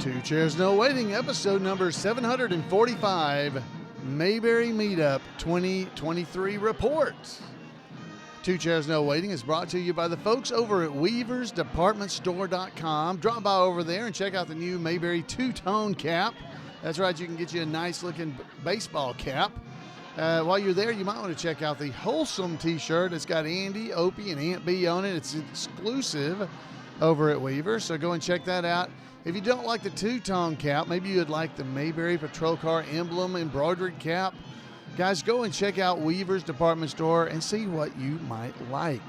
Two Chairs No Waiting, episode number 745, Mayberry Meet-up 2023 report. Two Chairs No Waiting is brought to you by the folks over at weaversdepartmentstore.com. Drop by over there and check out the new Mayberry two-tone cap. That's right, you can get you a nice-looking baseball cap. While you're there, you might want to check out the Wholesome t-shirt. It's got Andy, Opie, and Aunt B on it. It's exclusive over at Weaver, so go and check that out. If you don't like the two-tone cap, maybe you'd like the Mayberry Patrol Car emblem embroidered cap. Guys, go and check out Weaver's Department Store and see what you might like.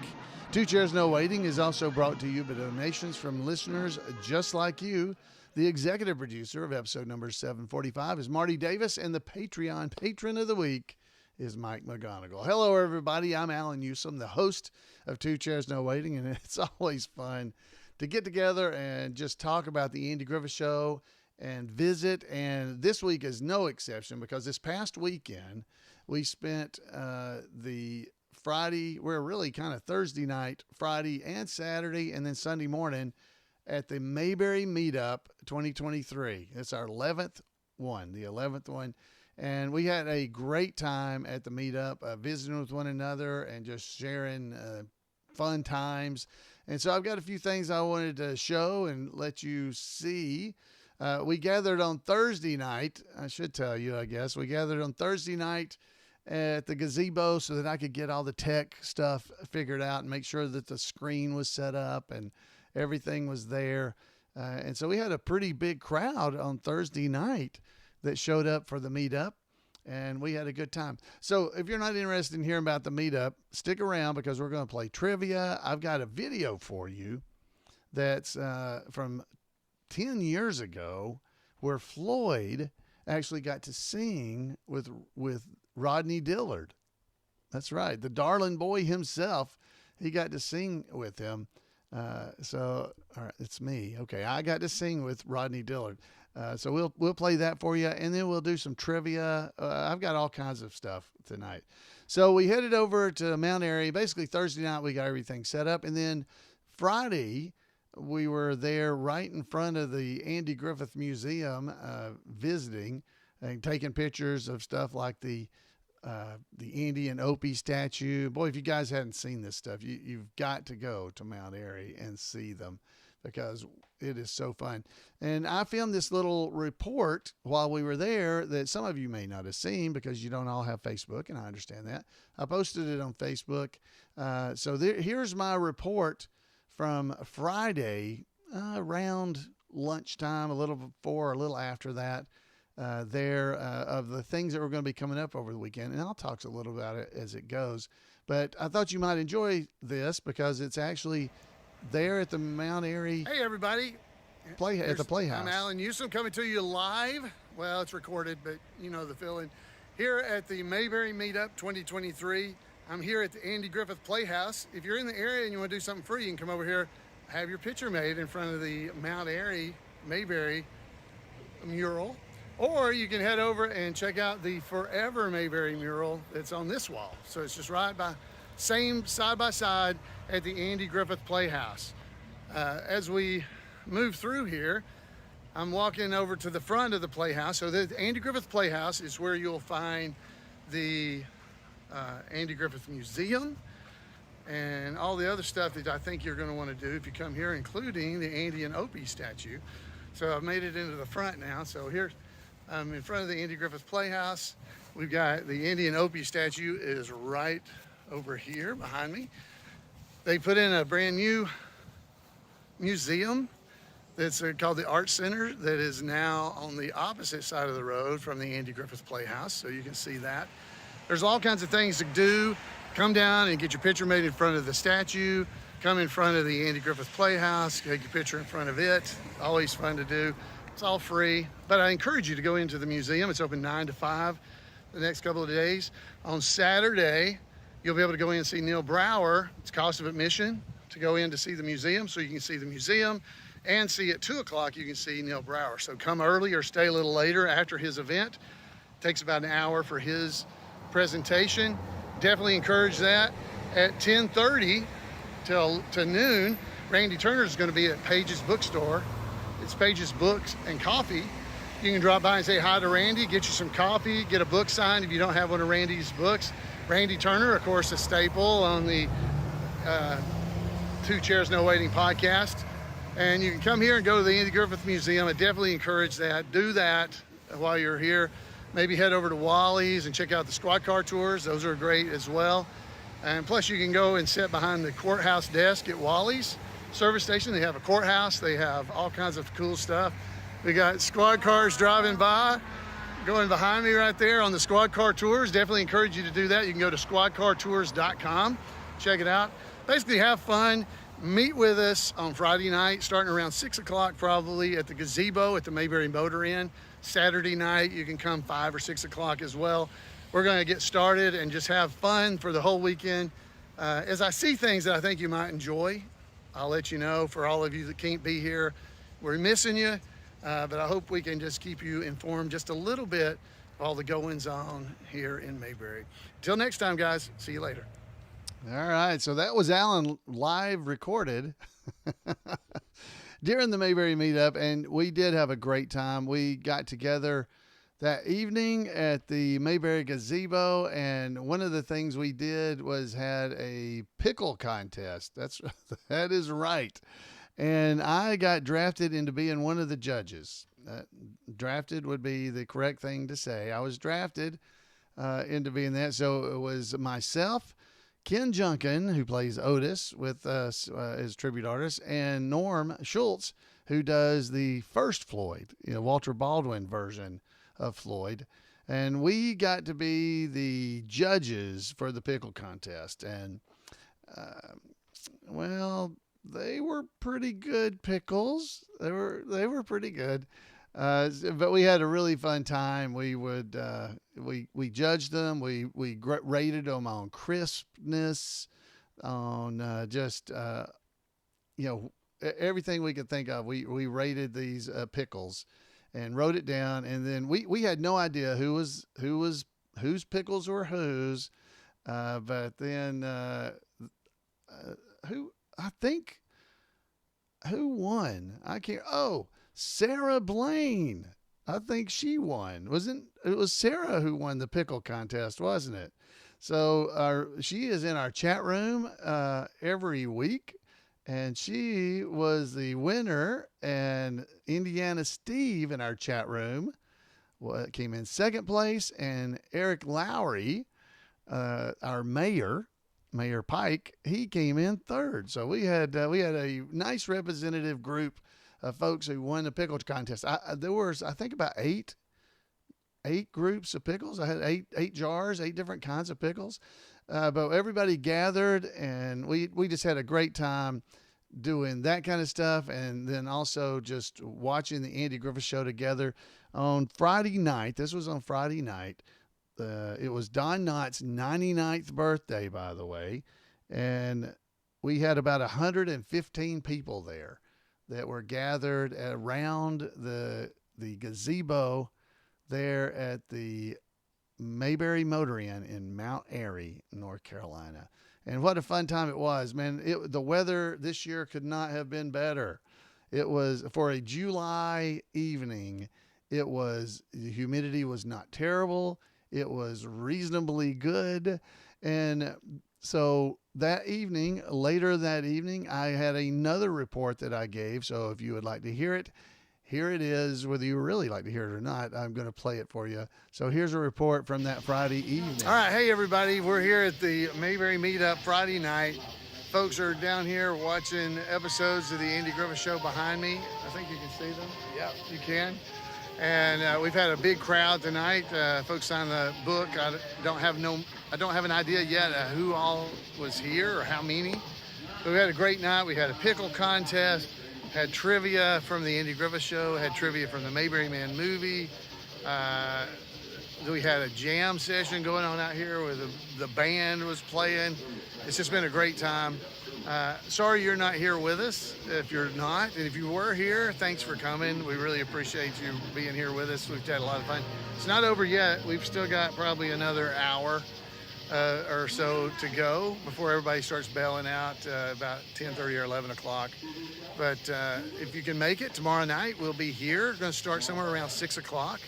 Two Chairs No Waiting is also brought to you by donations from listeners just like you. The executive producer of episode number 745 is Marty Davis, and the Patreon patron of the week is Mike McGonigal. Hello, everybody. I'm Alan Newsome, the host of Two Chairs No Waiting, and it's always fun to get together and just talk about the Andy Griffith Show and visit. And this week is no exception, because this past weekend we spent the Friday, we're really kind of Thursday night, Friday and Saturday, and then Sunday morning at the Mayberry Meet-up 2023. It's our 11th one, the 11th one. And we had a great time at the meetup, visiting with one another and just sharing fun times. And so I've got a few things I wanted to show and let you see. We gathered on Thursday night. I should tell you, I guess. We gathered on Thursday night at the gazebo so that I could get all the tech stuff figured out and make sure that the screen was set up and everything was there. And so we had a pretty big crowd on Thursday night that showed up for the meetup, and we had a good time. So if you're not interested in hearing about the meetup, stick around, because we're going to play trivia. I've got a video for you that's from 10 years ago where Floyd actually got to sing with Rodney Dillard. That's right. The darling boy himself, he got to sing with him. So, all right, it's me. Okay. I got to sing with Rodney Dillard. So we'll play that for you, and then we'll do some trivia. I've got all kinds of stuff tonight. So we headed over to Mount Airy. Basically Thursday night, we got everything set up. And then Friday, we were there right in front of the Andy Griffith Museum, visiting and taking pictures of stuff like the Andy and Opie statue. Boy, if you guys hadn't seen this stuff, you've got to go to Mount Airy and see them, because it is so fun. And I filmed this little report while we were there that some of you may not have seen, because you don't all have Facebook, and I understand that. I posted it on Facebook. So here's my report from Friday, around lunchtime, a little before, a little after that, of the things that were going to be coming up over the weekend. And I'll talk a little about it as it goes. But I thought you might enjoy this, because it's actually there at the Mount Airy. Hey, everybody. At the Playhouse. I'm Alan Newsome, coming to you live. Well, it's recorded, but you know the feeling. Here at the Mayberry Meet-up 2023. I'm here at the Andy Griffith Playhouse. If you're in the area and you want to do something free, you can come over here, have your picture made in front of the Mount Airy Mayberry mural. Or you can head over and check out the Forever Mayberry mural that's on this wall. So it's just right by, same side by side at the Andy Griffith Playhouse. As we move through here, I'm walking over to the front of the Playhouse. So the Andy Griffith Playhouse is where you'll find the Andy Griffith Museum and all the other stuff that I think you're going to want to do if you come here, including the Andy and Opie statue. So I've made it into the front now. So here I'm in front of the Andy Griffith Playhouse. We've got the Andy and Opie statue is right over here behind me. They put in a brand new museum that's called the Art Center, that is now on the opposite side of the road from the Andy Griffith Playhouse, so you can see that. There's all kinds of things to do. Come down and get your picture made in front of the statue. Come in front of the Andy Griffith Playhouse, take your picture in front of it. Always fun to do. It's all free, but I encourage you to go into the museum. It's open 9 to 5 the next couple of days. On Saturday, you'll be able to go in and see Neil Brower. It's cost of admission to go in to see the museum, so you can see the museum and see at 2 o'clock you can see Neil Brower. So come early or stay a little later after his event. It takes about an hour for his presentation. Definitely encourage that. At 10:30 to noon, Randy Turner is going to be at Page's Bookstore It's Page's Books and Coffee. You can drop by and say hi to Randy, get you some coffee, get a book signed if you don't have one of Randy's books. Randy Turner, of course, a staple on the Two Chairs No Waiting podcast. And you can come here and go to the Andy Griffith Museum. I definitely encourage that. Do that while you're here. Maybe head over to Wally's and check out the squad car tours. Those are great as well. And plus you can go and sit behind the courthouse desk at Wally's service station. They have a courthouse. They have all kinds of cool stuff. We got squad cars driving by, going behind me right there on the squad car tours. Definitely encourage you to do that. You can go to squadcartours.com, check it out. Basically have fun, meet with us on Friday night, starting around 6 o'clock probably at the gazebo at the Mayberry Motor Inn. Saturday night, you can come 5 or 6 o'clock as well. We're gonna get started and just have fun for the whole weekend. As I see things that I think you might enjoy, I'll let you know. For all of you that can't be here, we're missing you. But I hope we can just keep you informed just a little bit of all the goings on here in Mayberry. Until next time, guys, see you later. All right, so that was Alan live recorded during the Mayberry Meetup, and we did have a great time. We got together that evening at the Mayberry Gazebo, and one of the things we did was had a pickle contest. That is right. And I got drafted into being one of the judges. Drafted would be the correct thing to say. I was drafted into being that. So it was myself, Ken Junkin, who plays Otis with us as tribute artist, and Norm Schultz, who does the first Floyd, Walter Baldwin version of Floyd. And we got to be the judges for the pickle contest. And, well, they were pretty good pickles. They were pretty good. But we had a really fun time. We would, we judged them. We rated them on crispness, on, just, everything we could think of. We rated these, pickles and wrote it down. And then we had no idea whose pickles were whose. But then, who won? I can't. Oh, Sarah Blaine. I think she won. It was Sarah who won the pickle contest, wasn't it? So she is in our chat room every week, and she was the winner. And Indiana Steve in our chat room came in second place, and Eric Lowry, our Mayor Pike, he came in third. So we had a nice representative group of folks who won the pickle contest. There was, I think, about eight groups of pickles. I had eight jars, 8 different kinds of pickles. But everybody gathered, and we just had a great time doing that kind of stuff, and then also just watching the Andy Griffith Show together on Friday night. This was on Friday night. It was Don Knott's 99th birthday, by the way, and we had about 115 people there that were gathered around the gazebo there at the Mayberry Motor Inn in Mount Airy, North Carolina. And what a fun time it was, man. The weather this year could not have been better. It was, for a July evening, the humidity was not terrible. It was reasonably good. And so later that evening, I had another report that I gave. So if you would like to hear it, here it is. Whether you really like to hear it or not, I'm going to play it for you. So here's a report from that Friday evening. All right. Hey, everybody. We're here at the Mayberry Meetup Friday night. Folks are down here watching episodes of the Andy Griffith Show behind me. I think you can see them. Yeah, you can. And we've had a big crowd tonight. Folks signed the book. I don't have an idea yet who all was here or how many. But we had a great night. We had a pickle contest, had trivia from the Andy Griffith Show, had trivia from the Mayberry Man movie. We had a jam session going on out here where the band was playing. It's just been a great time. Sorry you're not here with us, if you're not. And if you were here, thanks for coming. We really appreciate you being here with us. We've had a lot of fun. It's not over yet. We've still got probably another hour or so to go before everybody starts bailing out about 10:30 or 11 o'clock. But if you can make it tomorrow night, we'll be here. We're going to start somewhere around 6 o'clock.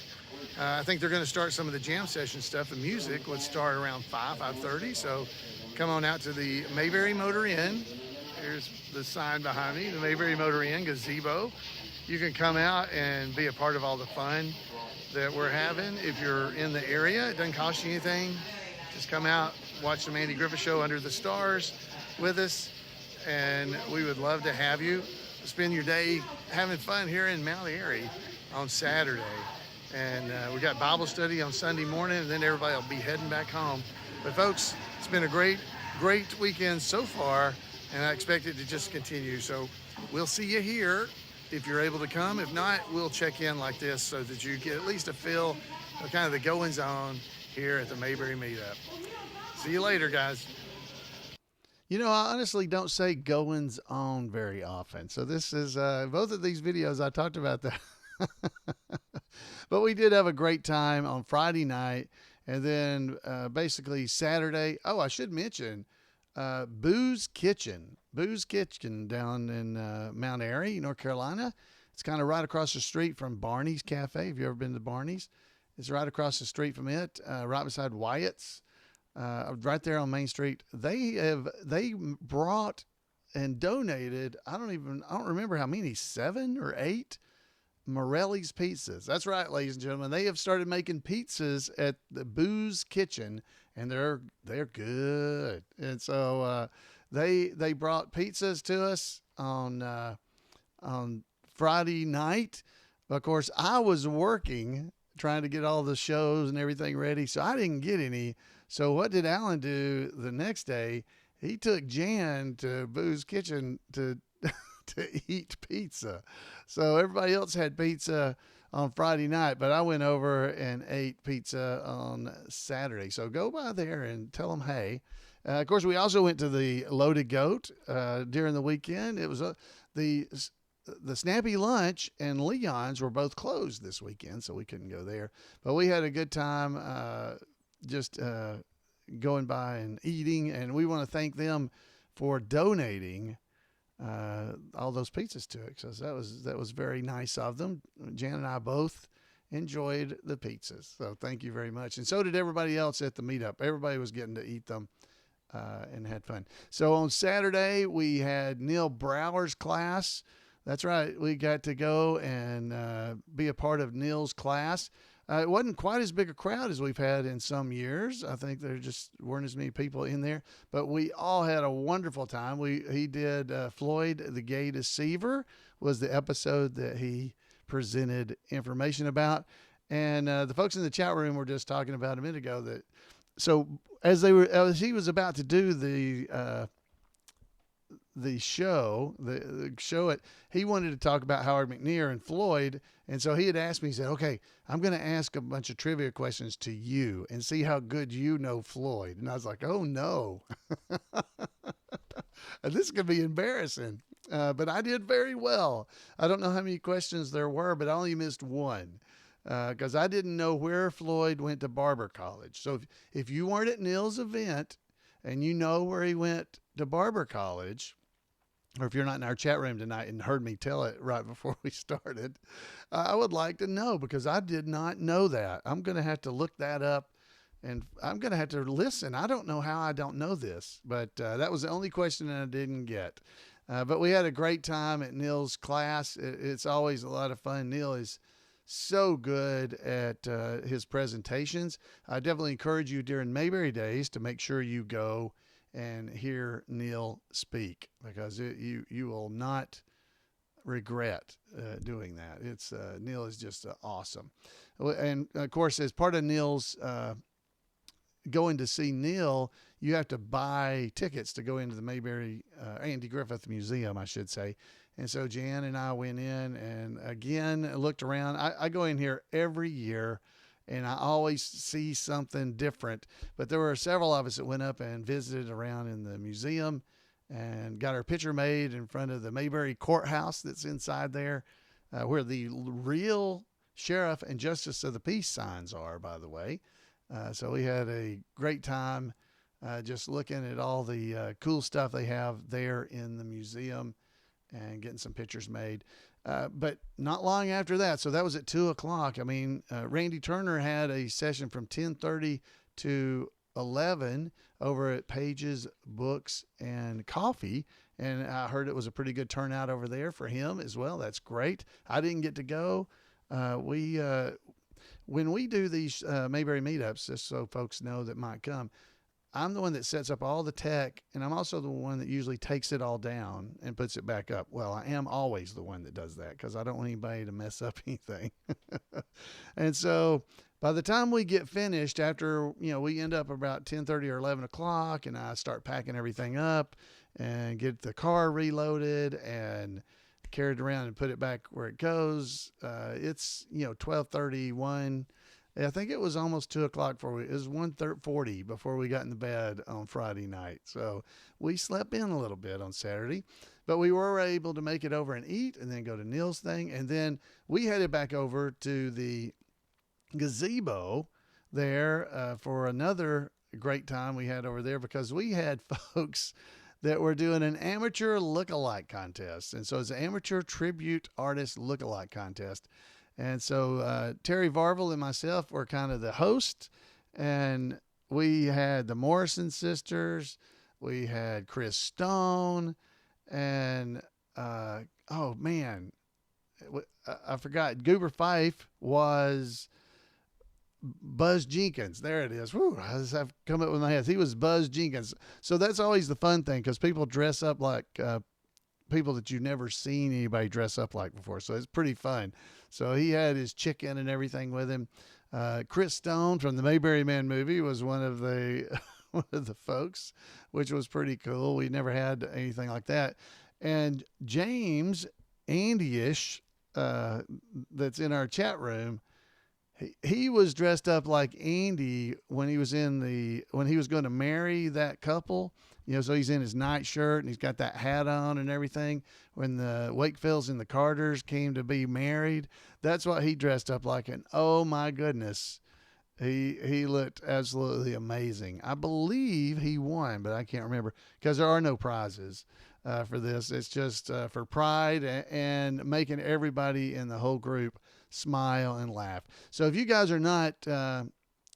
I think they're going to start some of the jam session stuff. The music would start around 5:30. So come on out to the Mayberry Motor Inn. Here's the sign behind me, the Mayberry Motor Inn gazebo. You can come out and be a part of all the fun that we're having. If you're in the area, it doesn't cost you anything. Just come out, watch the Andy Griffith Show under the stars with us, and we would love to have you spend your day having fun here in Mount Airy on Saturday. And we got Bible study on Sunday morning, and then everybody will be heading back home. But folks, it's been a great weekend so far, and I expect it to just continue. So we'll see you here if you're able to come. If not, we'll check in like this so that you get at least a feel of kind of the goings on here at the Mayberry Meetup. See you later, guys. You know, I honestly don't say goings on very often. So this is both of these videos I talked about that. But we did have a great time on Friday night, and then basically Saturday. Oh, I should mention Boo's Kitchen down in Mount Airy, North Carolina. It's kind of right across the street from Barney's Cafe. Have you ever been to Barney's? It's right across the street from it, right beside Wyatt's, right there on Main Street. They brought and donated, I don't remember how many, 7 or 8 Morelli's pizzas. That's right, ladies and gentlemen. They have started making pizzas at the Boo's Kitchen, and they're good. And so they brought pizzas to us on Friday night. Of course, I was working, trying to get all the shows and everything ready, so I didn't get any. So what did Alan do the next day? He took Jan to Boo's Kitchen to eat pizza. So everybody else had pizza on Friday night, but I went over and ate pizza on Saturday. So go by there and tell them hey. Of course, we also went to the Loaded Goat during the weekend. It was the Snappy Lunch and Leon's were both closed this weekend, so we couldn't go there. But we had a good time just going by and eating, and we want to thank them for donating all those pizzas to it. So that was very nice of them. Jan and I both enjoyed the pizzas, so thank you very much. And so did everybody else at the meetup. Everybody was getting to eat them and had fun. So on Saturday we had Neil Brower's class. That's right, we got to go and be a part of Neil's class. It wasn't quite as big a crowd as we've had in some years. I think there just weren't as many people in there, but we all had a wonderful time. He did Floyd the Gay Deceiver was the episode that he presented information about. And the folks in the chat room were just talking about a minute ago that, so as he was about to do the show, he wanted to talk about Howard McNear and Floyd. And so he had asked me, he said, okay, I'm going to ask a bunch of trivia questions to you and see how good you know Floyd. And I was like, oh no, this could be embarrassing. But I did very well. I don't know how many questions there were, but I only missed one because I didn't know where Floyd went to barber college. So if you weren't at Neil's event and you know where he went to barber college, or if you're not in our chat room tonight and heard me tell it right before we started, I would like to know, because I did not know that. I'm going to have to look that up, and I'm going to have to listen. I don't know how I don't know this, but that was the only question that I didn't get. But we had a great time at Neil's class. It's always a lot of fun. Neil is so good at his presentations. I definitely encourage you during Mayberry Days to make sure you go and hear Neil speak, because you will not regret doing that. Neil is just awesome. And of course, as part of Neil's going to see Neil, you have to buy tickets to go into the Mayberry Andy Griffith Museum, I should say. And so Jan and I went in and again looked around. I go in here every year, and I always see something different. But there were several of us that went up and visited around in the museum and got our picture made in front of the Mayberry Courthouse that's inside there, where the real sheriff and justice of the peace signs are, by the way. So we had a great time just looking at all the cool stuff they have there in the museum. and getting some pictures made. But not long after that, so that was at 2:00. I mean, Randy Turner had a session from 10:30 to 11 over at Pages Books and Coffee, and I heard it was a pretty good turnout over there for him as well. That's great. I didn't get to go. When we do these Mayberry meetups, just so folks know that might come, I'm the one that sets up all the tech, and I'm also the one that usually takes it all down and puts it back up. Well, I am always the one that does that because I don't want anybody to mess up anything. And so by the time we get finished, after, we end up about 10:30 or 11 o'clock, and I start packing everything up and get the car reloaded and carried around and put it back where it goes. It's 12:31. I think it was almost 2:00 it was 1:40 before we got in the bed on Friday night. So we slept in a little bit on Saturday, but we were able to make it over and eat and then go to Neil's thing. And then we headed back over to the gazebo there for another great time we had over there, because we had folks that were doing an amateur look-alike contest. And so it's an amateur tribute artist look-alike contest. And so Terry Varvel and myself were kind of the host, and we had the Morrison sisters, we had Chris Stone, and oh man, I forgot, Goober Fife was Buzz Jenkins. There it is. Woo, I've come up with my head. He was Buzz Jenkins. So that's always the fun thing, because people dress up like people that you've never seen anybody dress up like before. So it's pretty fun. So he had his chicken and everything with him. Chris Stone from the Mayberry Man movie was one of the one of the folks, which was pretty cool. We never had anything like that. And James Andy-ish, that's in our chat room, he was dressed up like Andy when he was going to marry that couple. So he's in his nightshirt and he's got that hat on and everything. When the Wakefields and the Carters came to be married, that's what he dressed up like. And oh my goodness, he looked absolutely amazing. I believe he won, but I can't remember because there are no prizes for this. It's just for pride and making everybody in the whole group smile and laugh. So if you guys are not,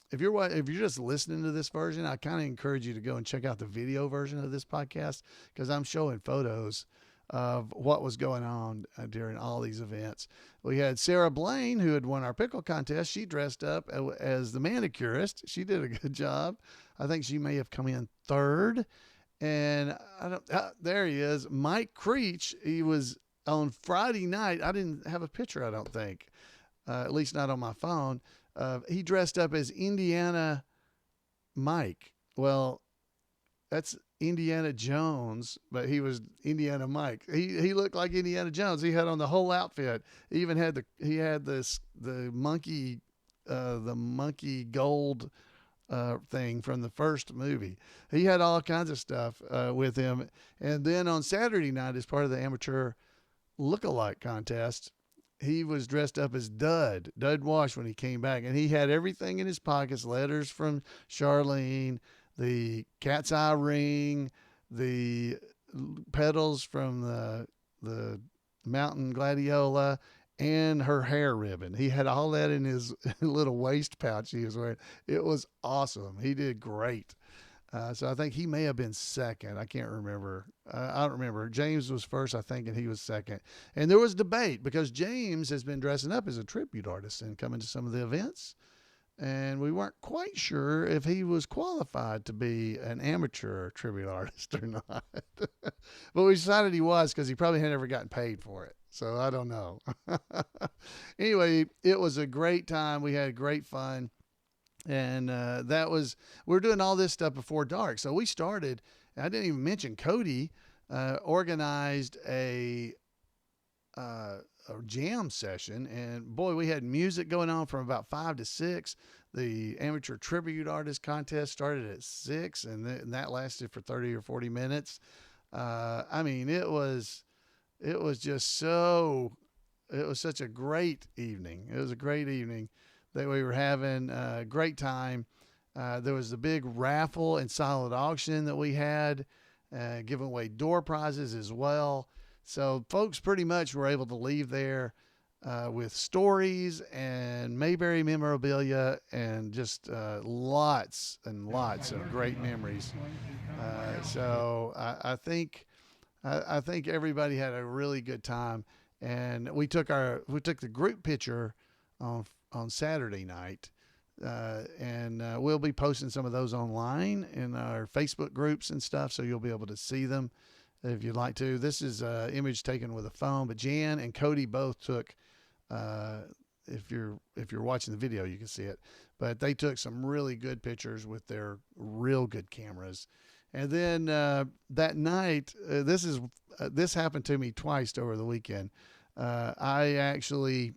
if you're just listening to this version, I kind of encourage you to go and check out the video version of this podcast, because I'm showing photos of what was going on during all these events. We had Sarah Blaine, who had won our pickle contest. She dressed up as the manicurist. She did a good job. I think she may have come in third. And there he is, Mike Creech. He was on Friday night. I didn't have a picture, I don't think, at least not on my phone. He dressed up as Indiana Mike. Well, that's Indiana Jones, but he was Indiana Mike. He looked like Indiana Jones. He had on the whole outfit. He even had the monkey gold thing from the first movie. He had all kinds of stuff with him. And then on Saturday night, as part of the amateur look-alike contest, he was dressed up as Dud Wash when he came back, and he had everything in his pockets: letters from Charlene, the cat's eye ring, the petals from the mountain gladiola, and her hair ribbon. He had all that in his little waist pouch he was wearing. It was awesome. He did great. So I think he may have been second. I can't remember. I don't remember. James was first, I think, and he was second. And there was debate because James has been dressing up as a tribute artist and coming to some of the events. And we weren't quite sure if he was qualified to be an amateur tribute artist or not. But we decided he was, because he probably had never gotten paid for it. So I don't know. Anyway, it was a great time. We had great fun. And we're doing all this stuff before dark. So we started, I didn't even mention Cody organized a jam session, and boy, we had music going on from about 5 to 6. The amateur tribute artist contest started at 6, and that lasted for 30 or 40 minutes. I mean, it was such a great evening. It was a great evening that we were having a great time. There was the big raffle and silent auction that we had, giving away door prizes as well. So folks pretty much were able to leave there with stories and Mayberry memorabilia and just lots and lots of great memories. So I think everybody had a really good time, and we took the group picture on Saturday night, and we'll be posting some of those online in our Facebook groups and stuff, so you'll be able to see them if you'd like to. This is an image taken with a phone, but Jan and Cody both took. If you're watching the video, you can see it, but they took some really good pictures with their real good cameras. And then that night, this happened to me twice over the weekend. I actually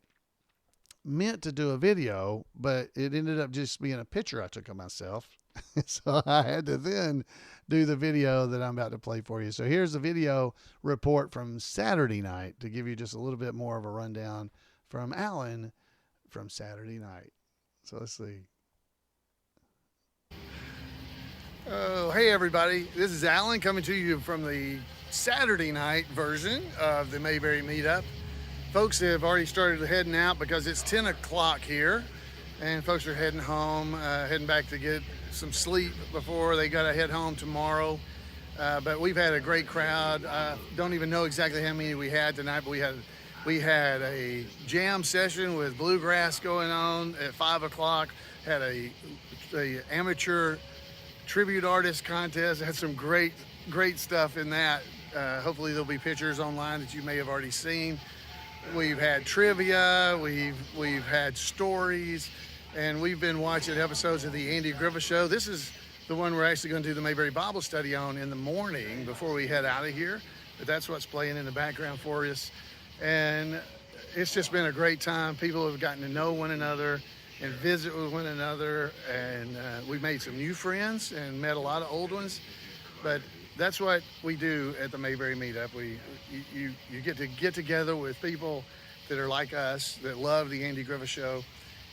meant to do a video, but it ended up just being a picture I took of myself. So I had to then do the video that I'm about to play for you. So here's the video report from Saturday night to give you just a little bit more of a rundown from Alan from Saturday night. So let's see. Oh, hey everybody. This is Alan coming to you from the Saturday night version of the Mayberry Meet-up. Folks have already started heading out because it's 10 o'clock here, and folks are heading home, heading back to get some sleep before they got to head home tomorrow. But we've had a great crowd. Don't even know exactly how many we had tonight, but we had a jam session with bluegrass going on at 5 o'clock. Had a amateur tribute artist contest. Had some great stuff in that. Hopefully there'll be pictures online that you may have already seen. We've had trivia, we've had stories, and we've been watching episodes of the Andy Griffith Show. This is the one we're actually going to do the Mayberry Bible study on in the morning before we head out of here. But that's what's playing in the background for us. And it's just been a great time. People have gotten to know one another and visit with one another, and we've made some new friends and met a lot of old ones. But that's what we do at the Mayberry Meetup. You get together with people that are like us, that love the Andy Griffith Show,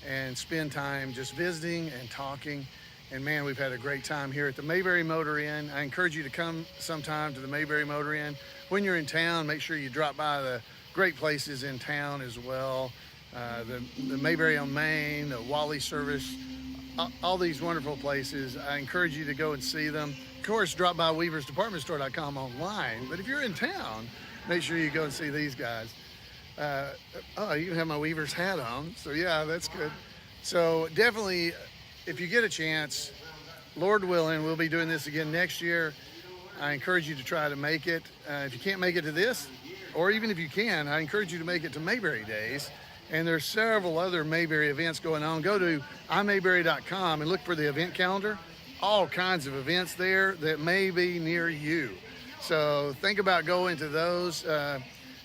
and spend time just visiting and talking. And man, we've had a great time here at the Mayberry Motor Inn. I encourage you to come sometime to the Mayberry Motor Inn. When you're in town, make sure you drop by the great places in town as well. The Mayberry on Main, the Wally Service, all these wonderful places. I encourage you to go and see them. Of course, drop by weaversdepartmentstore.com online. But if you're in town, make sure you go and see these guys. I even have my Weavers hat on. So yeah, that's good. So definitely, if you get a chance, Lord willing, we'll be doing this again next year. I encourage you to try to make it. If you can't make it to this, or even if you can, I encourage you to make it to Mayberry Days. And there's several other Mayberry events going on. Go to imayberry.com and look for the event calendar. All kinds of events there that may be near you. So think about going to those.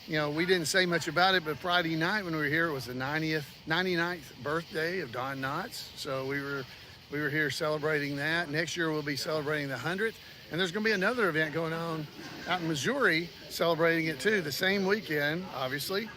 We didn't say much about it, but Friday night when we were here, it was the 99th birthday of Don Knotts. So we were here celebrating that. Next year we'll be celebrating the 100th. And there's going to be another event going on out in Missouri celebrating it too, the same weekend, obviously.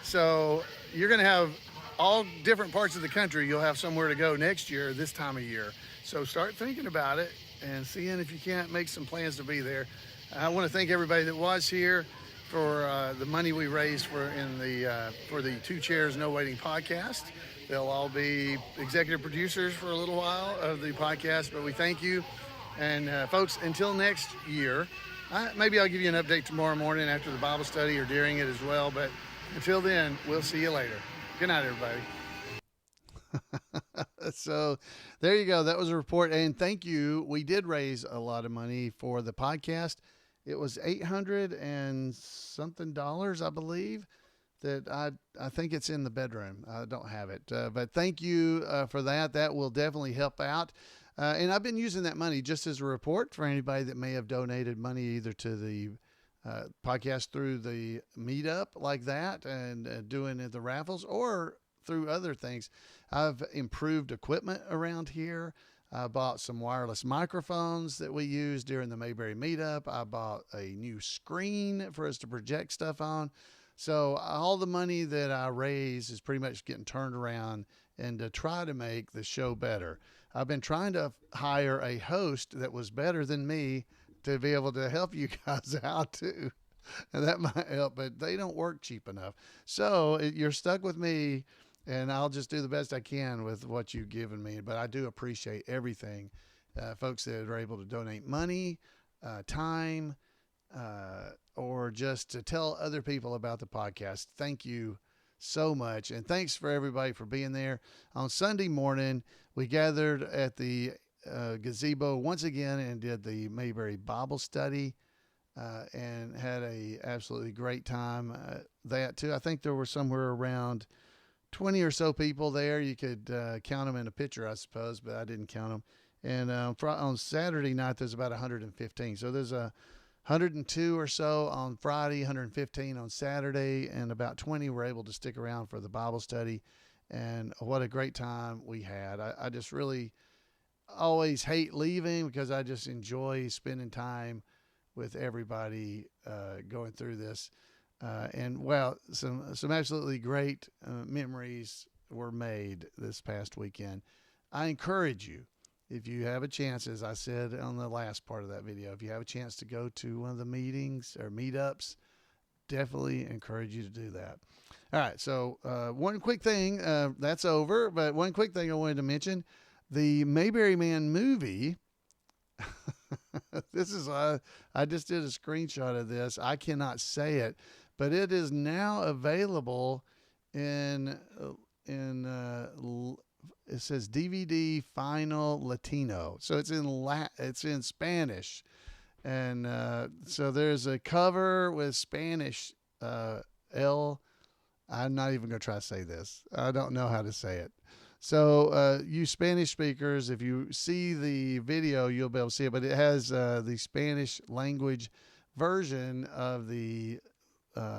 So you're going to have all different parts of the country. You'll have somewhere to go next year, this time of year. So start thinking about it and seeing if you can't make some plans to be there. I want to thank everybody that was here for the money we raised for the Two Chairs No Waiting podcast. They'll all be executive producers for a little while of the podcast, but we thank you. And folks, until next year, maybe I'll give you an update tomorrow morning after the Bible study or during it as well. But until then, we'll see you later. Good night, everybody. So there you go. That was a report. And thank you. We did raise a lot of money for the podcast. It was $800 and something, I believe, that I think it's in the bedroom. I don't have it. But thank you for that. That will definitely help out. And I've been using that money just as a report for anybody that may have donated money either to the podcast through the meetup like that and doing the raffles or through other things. I've improved equipment around here. I bought some wireless microphones that we use during the Mayberry Meetup. I bought a new screen for us to project stuff on. So all the money that I raise is pretty much getting turned around and to try to make the show better. I've been trying to hire a host that was better than me to be able to help you guys out too. and that might help, but they don't work cheap enough. So you're stuck with me, and I'll just do the best I can with what you've given me. But I do appreciate everything, folks that are able to donate money, time, or just to tell other people about the podcast. Thank you so much. And thanks for everybody for being there. On Sunday morning, we gathered at the gazebo once again and did the Mayberry Bible study, and had a absolutely great time. That too. I think there were somewhere around 20 or so people there. You could count them in a picture, I suppose, but I didn't count them. And on Saturday night, there's about 115. So there's 102 or so on Friday, 115 on Saturday, and about 20 were able to stick around for the Bible study. And what a great time we had. I just really always hate leaving because I just enjoy spending time with everybody going through this. And well, some absolutely great memories were made this past weekend. I encourage you, if you have a chance, as I said on the last part of that video, if you have a chance to go to one of the meetings or meetups, definitely encourage you to do that. All right, so one quick thing, that's over, but one quick thing I wanted to mention, the Mayberry Man movie, this is, I just did a screenshot of this. I cannot say it, but it is now available in it says DVD Final Latino. So it's in Spanish. And so there's a cover with Spanish L. I'm not even going to try to say this. I don't know how to say it. So you Spanish speakers, if you see the video, you'll be able to see it. But it has the Spanish language version of the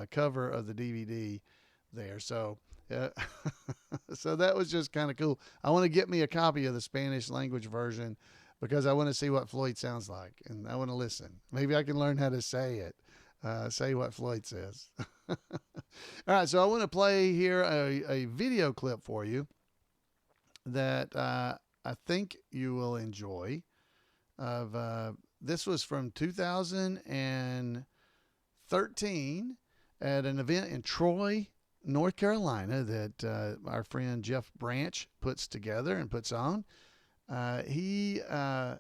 cover of the DVD there. So so that was just kind of cool. I want to get me a copy of the Spanish language version because I want to see what Floyd sounds like, and I want to listen. Maybe I can learn how to say it, say what Floyd says. All right, so I want to play here a video clip for you that I think you will enjoy. This was from 2013 at an event in Troy, North Carolina, that our friend Jeff Branch puts together and puts on. He as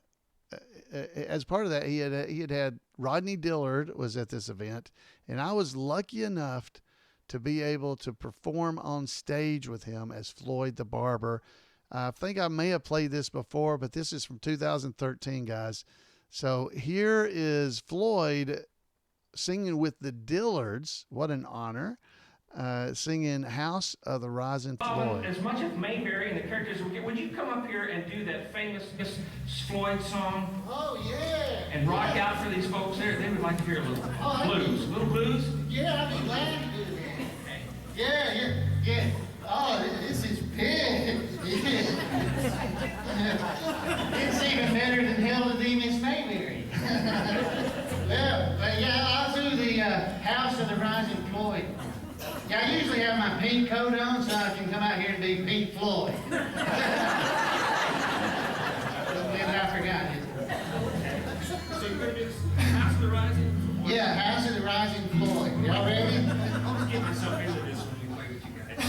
part of that, he had Rodney Dillard was at this event, and I was lucky enough to be able to perform on stage with him as Floyd the Barber. I think I may have played this before, but this is from 2013, guys. So here is Floyd singing with the Dillards. What an honor. Singing House of the Rising Floyd. As much of Mayberry and the characters we get, would you come up here and do that famous Floyd song? Oh, yeah. And rock out for these folks there? They would like to hear a little blues. Little blues? Yeah, I'd be glad to do that. Yeah. Oh, this is big. It's even better than Hell to Thee, Miss Mayberry. But I'll do the House of the Rising Floyd. Yeah, I usually have my pink coat on so I can come out here and be Pink Floyd. But I forgot it. So you're going to do House of the Rising Floyd? Yeah, House of the Rising Floyd. Y'all ready? I'll just get myself into this when we play with you guys.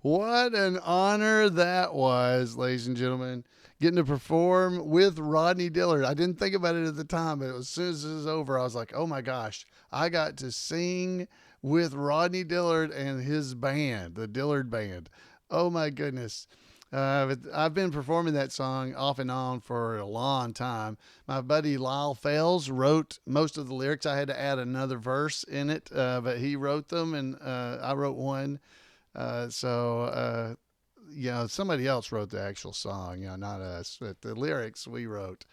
What an honor that was, ladies and gentlemen. Getting to perform with Rodney Dillard. I didn't think about it at the time, but as soon as it was over, I was like, oh my gosh, I got to sing with Rodney Dillard and his band, the Dillard Band. Oh my goodness. I've been performing that song off and on for a long time. My buddy Lyle Fales wrote most of the lyrics. I had to add another verse in it, but he wrote them, and I wrote one. Somebody else wrote the actual song, not us, but the lyrics we wrote.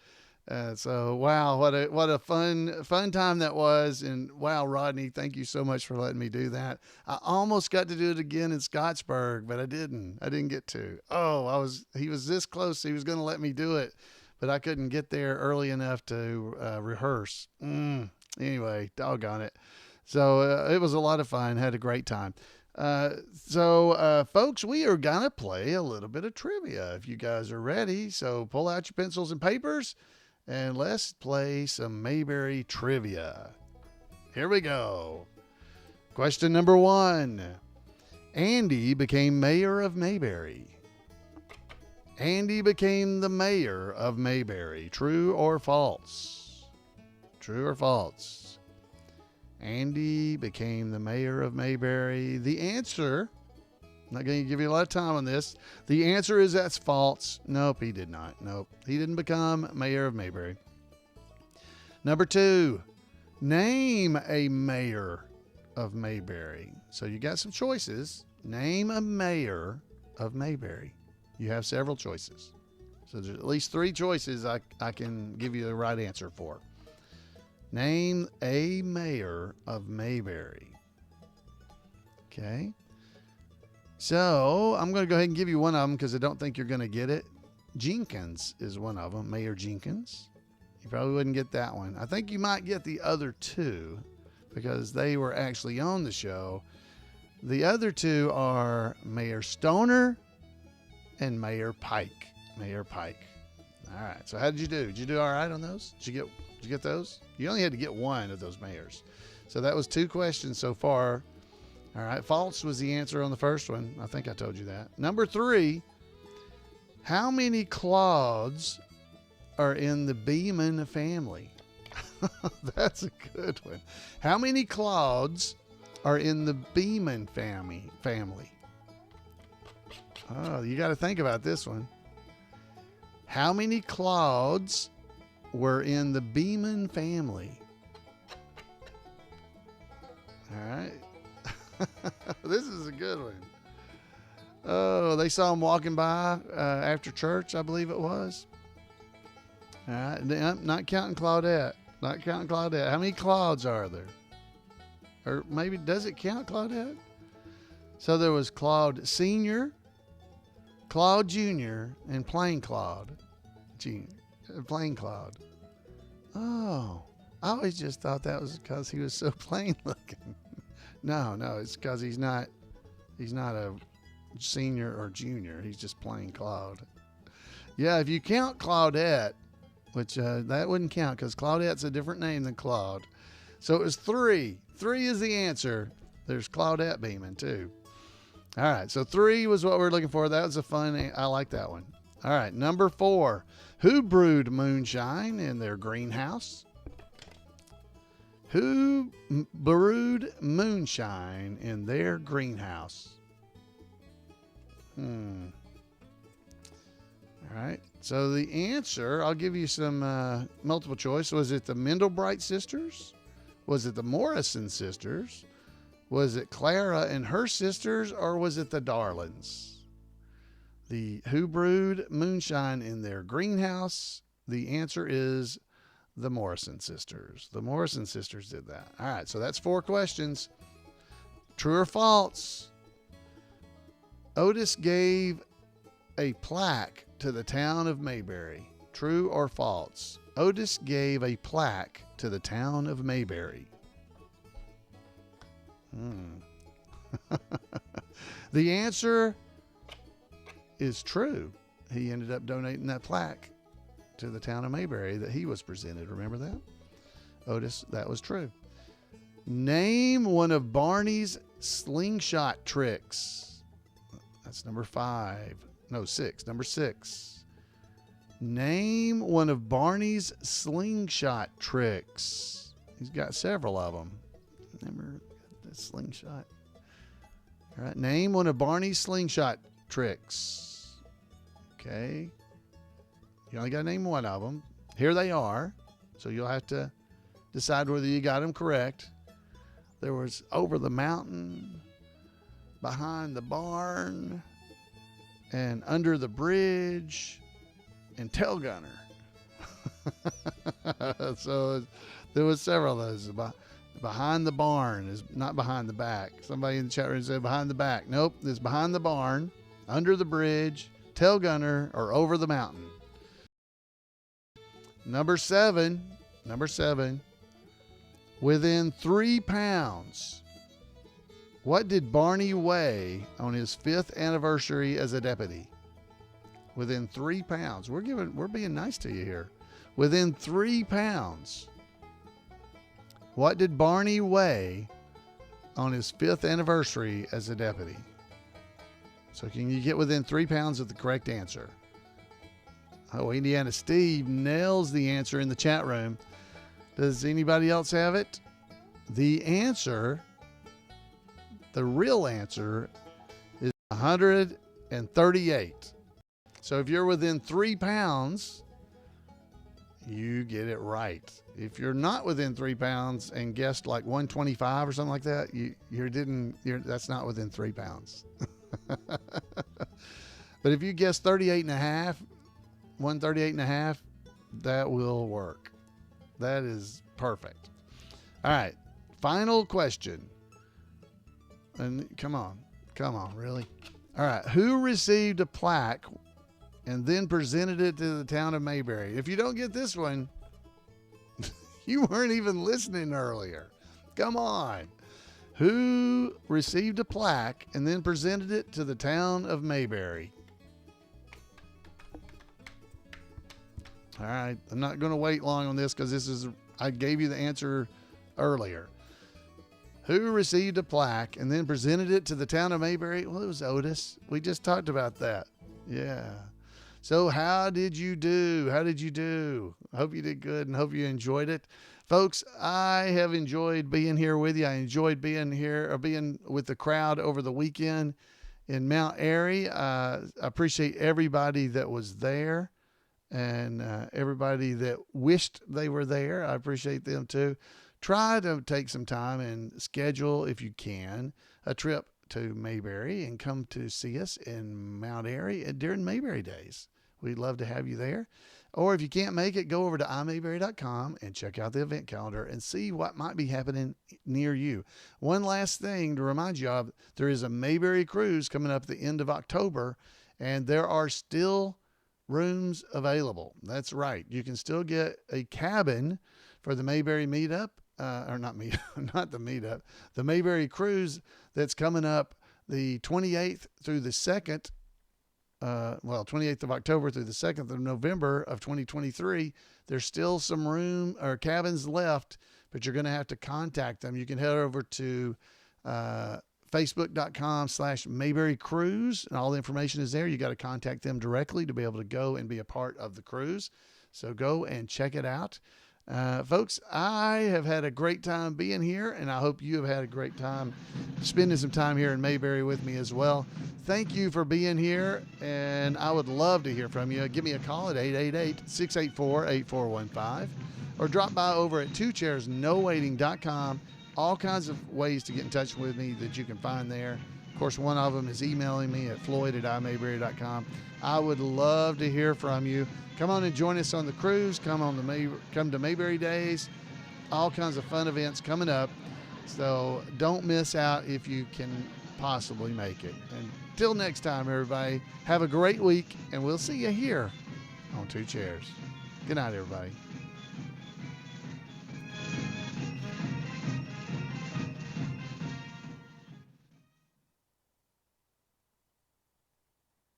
So wow, what a fun time that was. And wow, Rodney, thank you so much for letting me do that. I almost got to do it again in Scottsburg, but I didn't get to. He was this close. He was going to let me do it, but I couldn't get there early enough to rehearse. Anyway, doggone it. So it was a lot of fun. Had a great time. Folks, we are going to play a little bit of trivia if you guys are ready. So pull out your pencils and papers and let's play some Mayberry trivia. Here we go. Question number 1. Andy became mayor of Mayberry. Andy became the mayor of Mayberry. True or false? True or false? Andy became the mayor of Mayberry. The answer, I'm not going to give you a lot of time on this. The answer is that's false. Nope, he did not. Nope, he didn't become mayor of Mayberry. Number 2, name a mayor of Mayberry. So you got some choices. Name a mayor of Mayberry. You have several choices. So there's at least 3 choices I can give you the right answer for. Name a mayor of Mayberry. Okay. So I'm going to go ahead and give you one of them because I don't think you're going to get it. Jenkins is one of them, Mayor Jenkins. You probably wouldn't get that one. I think you might get the other 2 because they were actually on the show. The other 2 are Mayor Stoner and Mayor Pike. Mayor Pike. All right. So how did you do? Did you do all right on those? Did you get those? You only had to get one of those mayors. So that was 2 questions so far. All right. False was the answer on the first one. I think I told you that. Number 3, how many Claudes are in the Beeman family? That's a good one. How many Claudes are in the Beeman family? Oh, you got to think about this one. How many Claudes were in the Beeman family? All right. This is a good one. Oh, they saw him walking by after church, I believe it was. All right. Not counting Claudette. Not counting Claudette. How many Claudes are there? Or maybe, does it count Claudette? So there was Claude Sr., Claude Jr., and Plain Claude. Plain Claude. Oh, I always just thought that was because he was so plain looking. No, it's because he's not a senior or junior. He's just plain Claude. Yeah, if you count Claudette, which that wouldn't count because Claudette's a different name than Claude. So it was 3. 3 is the answer. There's Claudette Beeman too. All right, so 3 was what we're looking for. That was a fun. I like that one. All right, number 4. Who brewed moonshine in their greenhouse? Who brewed moonshine in their greenhouse? All right. So the answer, I'll give you some multiple choice. Was it the Mendelbright sisters? Was it the Morrison sisters? Was it Clara and her sisters? Or was it the Darlings? Who brewed moonshine in their greenhouse? The answer is the Morrison sisters. The Morrison sisters did that. All right, so that's 4 questions. True or false? Otis gave a plaque to the town of Mayberry. True or false? Otis gave a plaque to the town of Mayberry. The answer is true. He ended up donating that plaque to the town of Mayberry that he was presented. Remember that? Otis, that was true. Name one of Barney's slingshot tricks. That's number 5. No, 6. Number 6. Name one of Barney's slingshot tricks. He's got several of them. Remember the slingshot? All right. Name one of Barney's slingshot tricks. Okay. You only got to name one of them. Here they are. So you'll have to decide whether you got them correct. There was over the mountain, behind the barn, and under the bridge, and tail gunner. So there was several of those. Behind the barn is not behind the back. Somebody in the chat room said behind the back. Nope, it's behind the barn, under the bridge, tail gunner, or over the mountain. Number 7. Within 3 pounds. What did Barney weigh on his 5th anniversary as a deputy? Within 3 pounds. We're being nice to you here. Within 3 pounds. What did Barney weigh on his 5th anniversary as a deputy? So can you get within 3 pounds of the correct answer? Oh, Indiana Steve nails the answer in the chat room. Does anybody else have it? The answer, the real answer, is 138. So if you're within 3 pounds, you get it right. If you're not within 3 pounds and guessed like 125 or something like that, that's not within 3 pounds. But if you guess 38 and a half, 138 and a half, that will work. That is perfect. All right. Final question. And come on, really? All right. Who received a plaque and then presented it to the town of Mayberry? If you don't get this one, you weren't even listening earlier. Come on. Who received a plaque and then presented it to the town of Mayberry? All right. I'm not going to wait long on this because I gave you the answer earlier. Who received a plaque and then presented it to the town of Mayberry? Well, it was Otis. We just talked about that. Yeah. So how did you do? I hope you did good and hope you enjoyed it. Folks, I have enjoyed being here with you. I enjoyed being here or being with the crowd over the weekend in Mount Airy. I appreciate everybody that was there and everybody that wished they were there. I appreciate them too. Try to take some time and schedule, if you can, a trip to Mayberry and come to see us in Mount Airy during Mayberry Days. We'd love to have you there. Or if you can't make it, go over to imayberry.com and check out the event calendar and see what might be happening near you. One last thing to remind you of, there is a Mayberry cruise coming up at the end of October, and there are still rooms available. That's right. You can still get a cabin for the Mayberry Meet-up, not the Meet-up, the Mayberry cruise that's coming up the 28th through the 2nd 28th of October through the 2nd of November of 2023. There's still some room or cabins left, but you're going to have to contact them. You can head over to facebook.com/Mayberry Cruise, and all the information is there. You got to contact them directly to be able to go and be a part of the cruise. So go and check it out. Folks, I have had a great time being here, and I hope you have had a great time spending some time here in Mayberry with me as well. Thank you for being here, and I would love to hear from you. Give me a call at 888-684-8415 or drop by over at twochairsnowaiting.com. All kinds of ways to get in touch with me that you can find there. Of course, one of them is emailing me at floyd@imayberry.com. I would love to hear from you. Come on and join us on the cruise. Come to Mayberry Days. All kinds of fun events coming up. So don't miss out if you can possibly make it. Until next time, everybody, have a great week, and we'll see you here on Two Chairs. Good night, everybody.